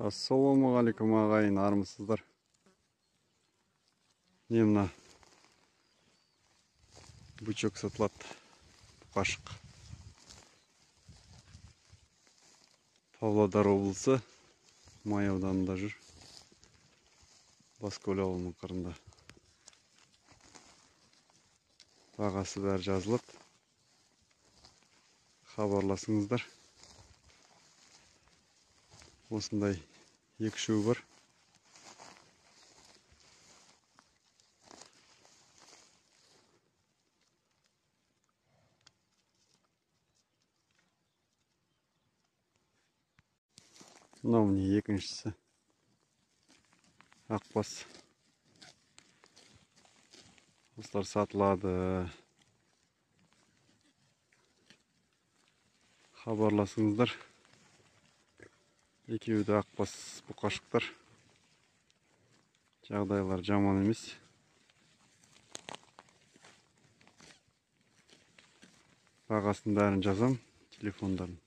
Ассалаумағалейкум ағайын, армысыздар. Мына бычок сатылады, қашық. Павлодар облысы Май ауданында жүр. Баскөл ауылының қырында. Бағасы бәрі жазылады. Хабарласыңыздар. Осындай екі үшеуі бар. Мынау міне екіншісі. Ақбас. Осылар сатылады. Хабарласыңыздар. Екеуі де ақбас бұқашықтар. Жағдайлар жаман емес. Бағасын бәрін жазам, телефондарын.